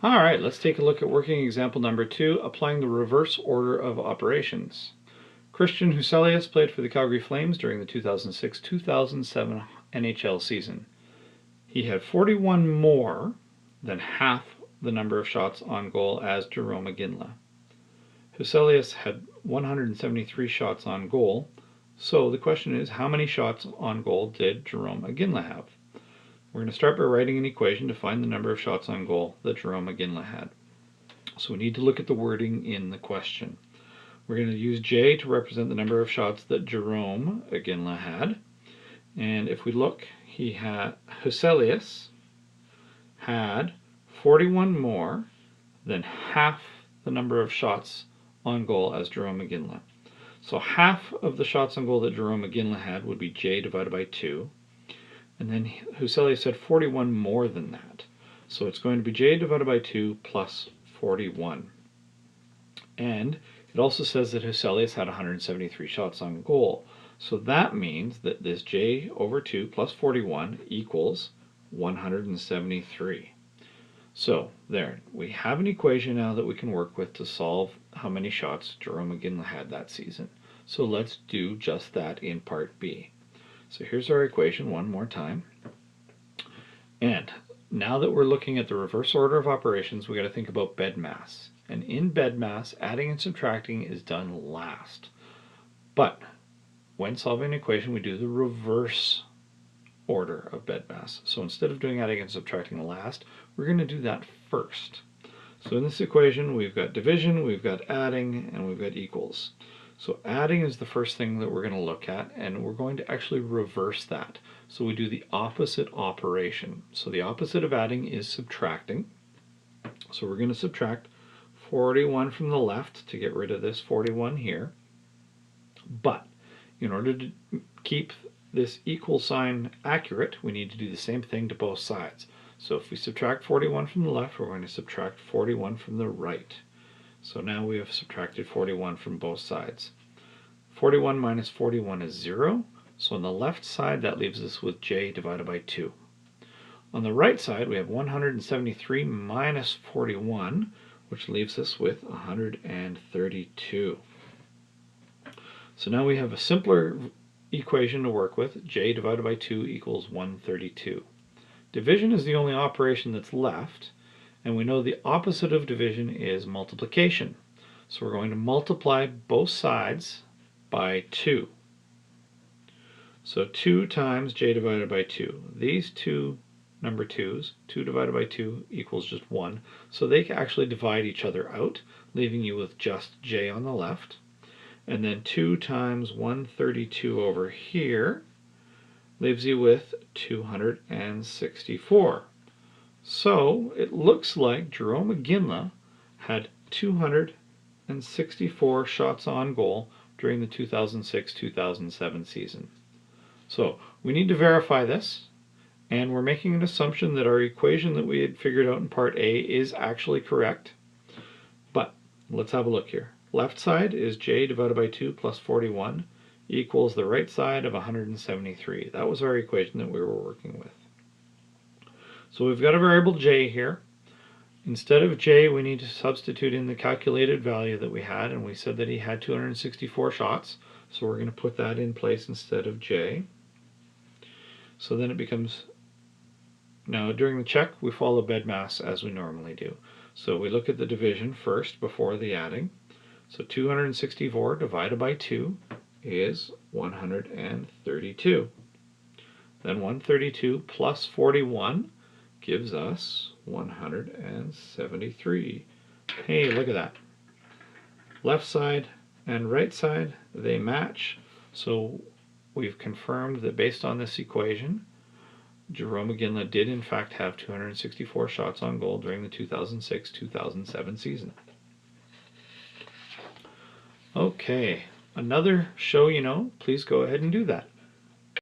All right, let's take a look at working example number 2, applying the reverse order of operations. Christian Huselius played for the Calgary Flames during the 2006-2007 NHL season. He had 41 more than half the number of shots on goal as Jarome Iginla. Huselius had 173 shots on goal, so the question is, how many shots on goal did Jarome Iginla have? We're going to start by writing an equation to find the number of shots on goal that Jarome Iginla had. So we need to look at the wording in the question. We're going to use J to represent the number of shots that Jarome Iginla had. And if we look, Huselius had 41 more than half the number of shots on goal as Jarome Iginla. So half of the shots on goal that Jarome Iginla had would be J divided by 2. And then Huselius had 41 more than that. So it's going to be J divided by 2 plus 41. And it also says that Huselius had 173 shots on goal. So that means that this J over 2 plus 41 equals 173. So there, we have an equation now that we can work with to solve how many shots Jarome Iginla had that season. So let's do just that in part B. So here's our equation one more time. And now that we're looking at the reverse order of operations, we got to think about bed mass. And in bed mass, adding and subtracting is done last. But when solving an equation, we do the reverse order of bed mass. So instead of doing adding and subtracting last, we're going to do that first. So in this equation, we've got division, we've got adding, and we've got equals. So adding is the first thing that we're going to look at, and we're going to actually reverse that. So we do the opposite operation. So the opposite of adding is subtracting. So we're going to subtract 41 from the left to get rid of this 41 here. But in order to keep this equal sign accurate, we need to do the same thing to both sides. So if we subtract 41 from the left, we're going to subtract 41 from the right. So now we have subtracted 41 from both sides. 41 minus 41 is 0. So on the left side, that leaves us with J divided by 2. On the right side, we have 173 minus 41, which leaves us with 132. So now we have a simpler equation to work with. J divided by 2 equals 132. Division is the only operation that's left. And we know the opposite of division is multiplication. So we're going to multiply both sides by 2. So 2 times J divided by 2. These two number 2's, 2 divided by 2 equals just 1. So they can actually divide each other out, leaving you with just J on the left. And then 2 times 132 over here leaves you with 264. So it looks like Jarome Iginla had 264 shots on goal during the 2006-2007 season. So we need to verify this, and we're making an assumption that our equation that we had figured out in part A is actually correct. But let's have a look here. Left side is J divided by 2 plus 41 equals the right side of 173. That was our equation that we were working with. So we've got a variable J here. Instead of J, we need to substitute in the calculated value that we had, and we said that he had 264 shots. So we're going to put that in place instead of J. So then it becomes, now during the check, we follow bed mass as we normally do. So we look at the division first before the adding. So 264 divided by 2 is 132. Then 132 plus 41 gives us 173. Hey, look at that. Left side and right side, they match. So we've confirmed that based on this equation, Jarome Iginla did in fact have 264 shots on goal during the 2006-2007 season. Okay, another show you know, please go ahead and do that.